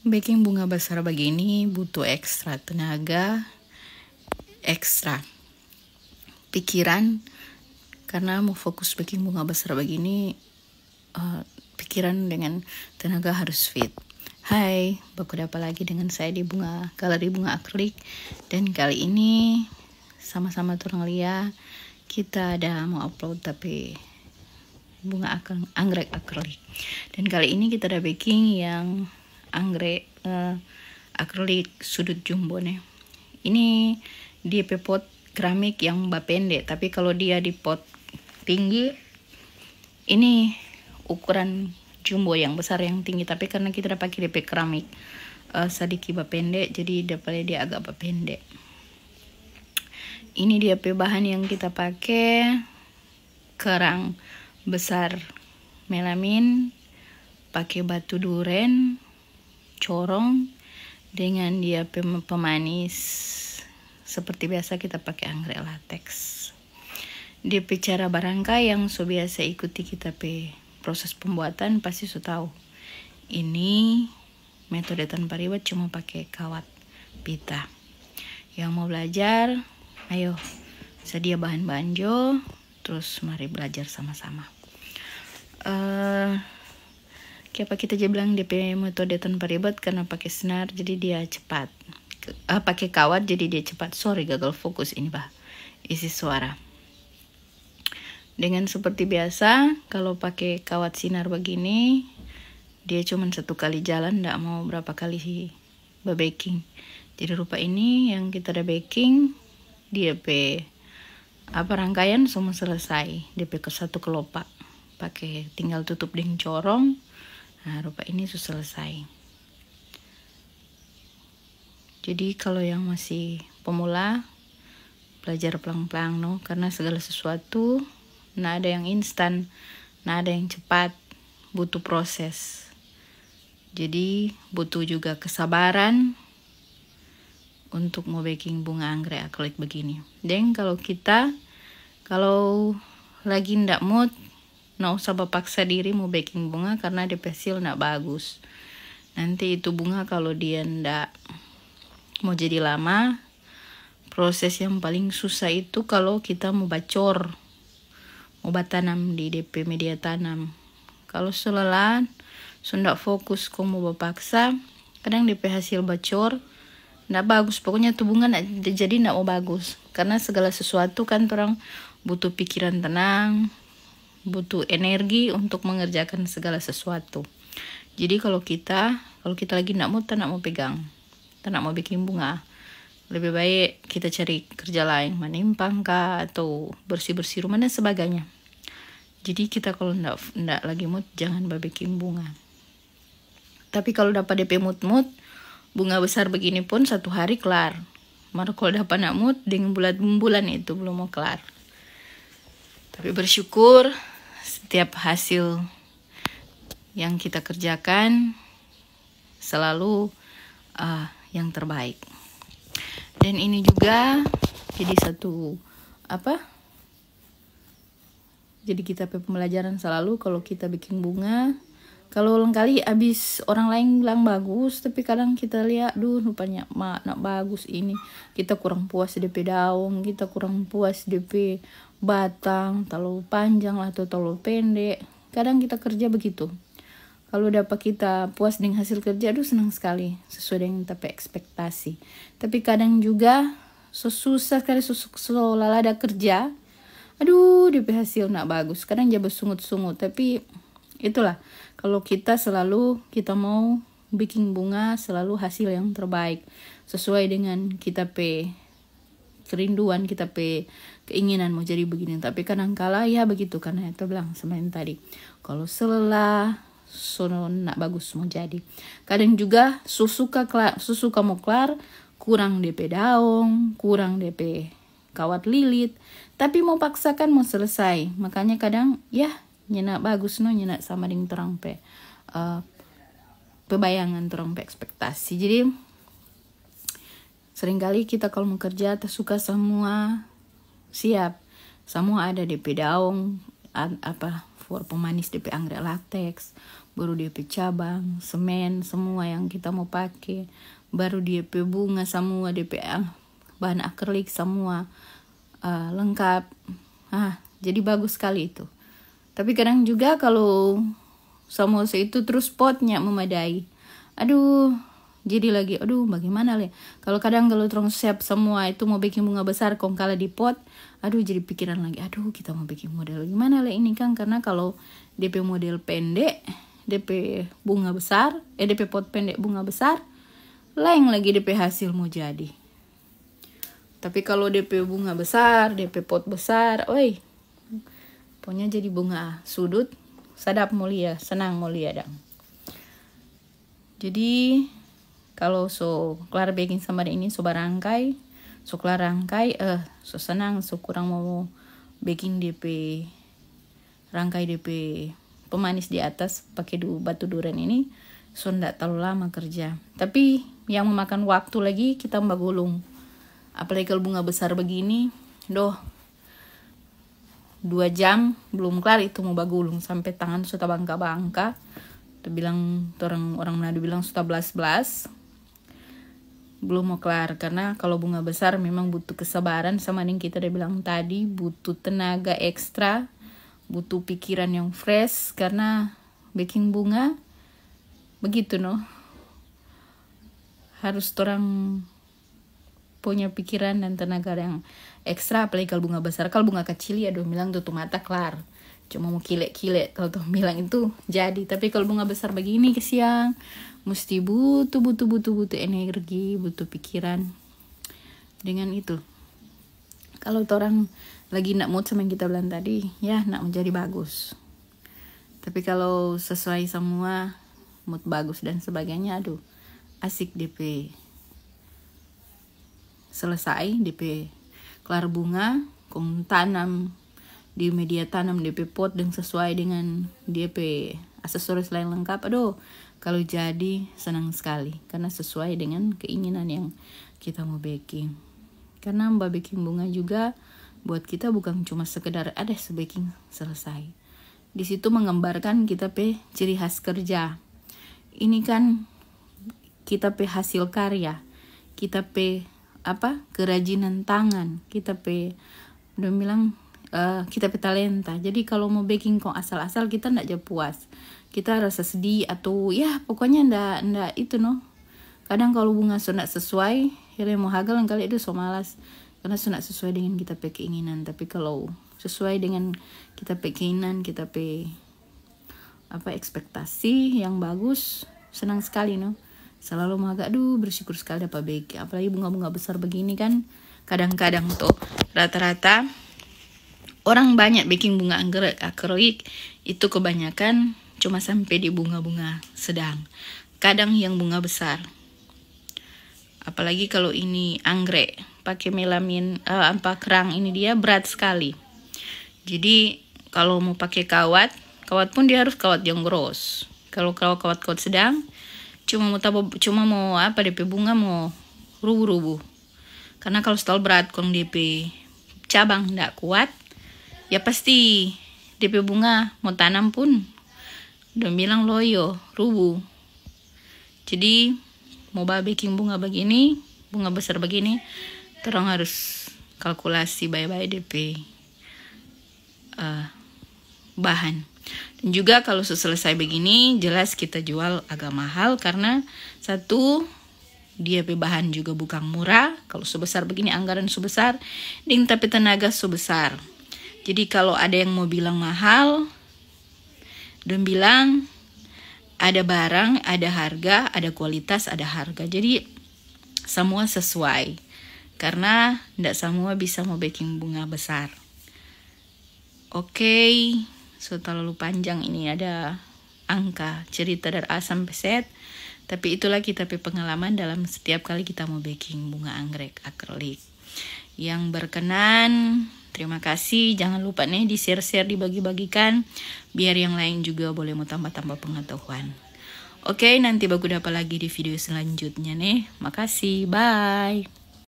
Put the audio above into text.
Baking bunga besar begini butuh ekstra tenaga, ekstra pikiran, karena mau fokus baking bunga besar begini, pikiran dengan tenaga harus fit. Hai, baku apa lagi dengan saya di galeri bunga akrilik, dan kali ini sama-sama turang Lia kita ada mau upload tapi bunga anggrek akrilik, dan kali ini kita ada baking yang anggrek akrilik sudut jumbo nih. Ini di pot keramik yang pendek, tapi kalau dia di pot tinggi ini ukuran jumbo yang besar yang tinggi, tapi karena kita udah pakai DP keramik sedikit pendek, jadi daripada dia agak pendek. Ini dia bahan yang kita pakai: kerang besar melamin, pakai batu duren, corong, dengan dia pemanis. Seperti biasa kita pakai anggrek latex. Dia cara barangka yang so biasa ikuti kita proses pembuatan pasti so tahu. Ini metode tanpa ribet, cuma pakai kawat pita. Yang mau belajar, ayo sedia bahan-bahan jo, terus mari belajar sama-sama. Kenapa kita aja bilang DP metode tanpa ribet? Karena pakai senar jadi dia cepat. Pakai kawat jadi dia cepat. Sorry, gagal fokus ini isi suara. Dengan seperti biasa, kalau pakai kawat sinar begini, dia cuma satu kali jalan, ndak mau berapa kali baking. Jadi rupa ini yang kita ada baking, dia rangkaian semua selesai. DP ke satu kelopak, pakai tinggal tutup dengan corong. Nah, rupa ini sudah selesai. Jadi kalau yang masih pemula, belajar pelan-pelan no, karena segala sesuatu nah ada yang instan, nah ada yang cepat, butuh proses. Jadi butuh juga kesabaran untuk mau baking bunga anggrek akrilik begini. Dan kalau lagi ndak mood, nggak usah paksa diri mau baking bunga, karena DP hasil nggak bagus. Nanti itu bunga kalau dia ndak mau jadi lama, proses yang paling susah itu kalau kita mau bacor, mau tanam di DP media tanam. Kalau selelah, ndak fokus kok mau paksa, kadang DP hasil bacor ndak bagus. Pokoknya tuh bunga jadi ndak mau bagus, karena segala sesuatu kan orang butuh pikiran tenang, butuh energi untuk mengerjakan segala sesuatu. Jadi kalau kita lagi ndak mau pegang, tak mau bikin bunga, lebih baik kita cari kerja lain, menimpang kah atau bersih-bersih rumah dan sebagainya. Jadi kita kalau ndak lagi mood, jangan bikin bunga. Tapi kalau dapat DP mood bunga besar begini pun satu hari kelar. Malah kalau dapat nak mood dengan bulan itu belum mau kelar. Tapi bersyukur setiap hasil yang kita kerjakan selalu yang terbaik. Dan ini juga jadi satu jadi kita pembelajaran selalu kalau kita bikin bunga. Kalau kali abis orang lain bilang bagus, tapi kadang kita lihat, rupanya nak bagus ini, kita kurang puas DP daun, kita kurang puas DP batang, terlalu panjang atau terlalu pendek. Kadang kita kerja begitu. Kalau dapat kita puas dengan hasil kerja, senang sekali, sesuai dengan tapi ekspektasi. Tapi kadang juga susah sekali, seolah ada kerja, DP hasil nak bagus. Kadang dia bersungut-sungut, tapi itulah, kalau kita mau bikin bunga, selalu hasil yang terbaik sesuai dengan kita kerinduan, kita keinginan mau jadi begini. Tapi kadang-kala ya begitu, karena itu bilang semain tadi, kalau selelah nak bagus mau jadi. Kadang juga susu kamu kelar, kurang DP daun, kurang DP kawat lilit, tapi mau paksakan mau selesai. Makanya kadang ya nyenak bagus nyenak sama dengan terang pebayangan terang ekspektasi. Jadi seringkali kita kalau mau kerja tersuka semua siap, semua ada DP daun, for pemanis DP anggrek latex, baru DP cabang, semen, semua yang kita mau pakai, baru DP bunga semua, DP bahan akrilik semua lengkap. Jadi bagus sekali itu. Tapi kadang juga kalau semua itu terus potnya memadai, jadi lagi bagaimana le. Kalau terus siap semua itu mau bikin bunga besar kong kalah di pot, jadi pikiran lagi, kita mau bikin model gimana le ini kan, karena kalau DP model pendek, DP bunga besar, DP pot pendek bunga besar, lain lagi DP hasil mau jadi. Tapi kalau DP bunga besar, DP pot besar, pokoknya jadi bunga sudut, sadap mulia, senang mulia dang. Jadi kalau kelar baking sama ini barangkai, kelar rangkai, senang, kurang mau baking DP rangkai DP pemanis di atas pakai batu durian ini, ndak terlalu lama kerja. Tapi yang memakan waktu lagi kita gulung. Apalagi kalau bunga besar begini, 2 jam belum kelar itu mau bagulung sampai tangan sudah bangka-bangka. Orang Manado bilang sudah belas-belas. Belum mau kelar, karena kalau bunga besar memang butuh kesabaran sama yang kita udah bilang tadi, butuh tenaga ekstra, butuh pikiran yang fresh, karena baking bunga begitu harus orang punya pikiran dan tenaga yang ekstra, apalagi kalau bunga besar. Kalau bunga kecil ya bilang tutup mata kelar, cuma mau kilek-kilek kalau tuh bilang itu jadi. Tapi kalau bunga besar begini kesiang, mesti butuh energi, butuh pikiran. Dengan itu, kalau orang lagi nak mood sama yang kita bilang tadi, ya nak menjadi bagus. Tapi kalau sesuai semua, mood bagus dan sebagainya, asik DP selesai, DP kelar bunga, kong tanam di media tanam DP pot dan sesuai dengan DP aksesoris lain lengkap. Kalau jadi senang sekali, karena sesuai dengan keinginan yang kita mau baking. Karena baking bunga juga buat kita bukan cuma sekedar baking selesai. Di situ menggambarkan kita ciri khas kerja. Ini kan kita hasil karya, kita kerajinan tangan, kita kita talenta. Jadi kalau mau baking kok asal-asal, kita ndak aja puas, kita rasa sedih atau ya pokoknya ndak itu Kadang kalau bunga sudah sesuai, mau hagal kali itu malas, karena sudah sesuai dengan kita keinginan. Tapi kalau sesuai dengan kita keinginan, kita ekspektasi yang bagus, senang sekali selalu mau bersyukur sekali dapat baking. Apalagi bunga-bunga besar begini kan, kadang-kadang rata-rata orang banyak baking bunga anggrek akrilik itu kebanyakan cuma sampai di bunga-bunga sedang, kadang yang bunga besar. Apalagi kalau ini anggrek pakai melamin kerang, ini dia berat sekali. Jadi kalau mau pakai kawat pun dia harus kawat yang gros. Kalau kawat sedang, cuma mau DP bunga mau rubuh-rubuh. Karena kalau terlalu berat kong DP cabang ndak kuat, ya pasti DP bunga mau tanam pun bilang loyo, rubuh. Jadi mau baking bunga begini, bunga besar begini, terang harus kalkulasi baik-baik DP bahan. Dan juga kalau selesai begini, jelas kita jual agak mahal, karena satu, dia bahan juga bukan murah. Kalau sebesar begini, anggaran sebesar, tapi tenaga sebesar. Jadi kalau ada yang mau bilang mahal, dan bilang ada barang, ada harga, ada kualitas, ada harga. Jadi semua sesuai, karena tidak semua bisa mau baking bunga besar. Oke. Terlalu panjang ini, ada angka cerita dari A sampai Z. Tapi itulah kita pengalaman dalam setiap kali kita mau baking bunga anggrek akrilik. Yang berkenan, terima kasih. Jangan lupa di share-share, dibagi-bagikan, biar yang lain juga boleh mau tambah-tambah pengetahuan. Oke, nanti baku dapat lagi di video selanjutnya Makasih, bye.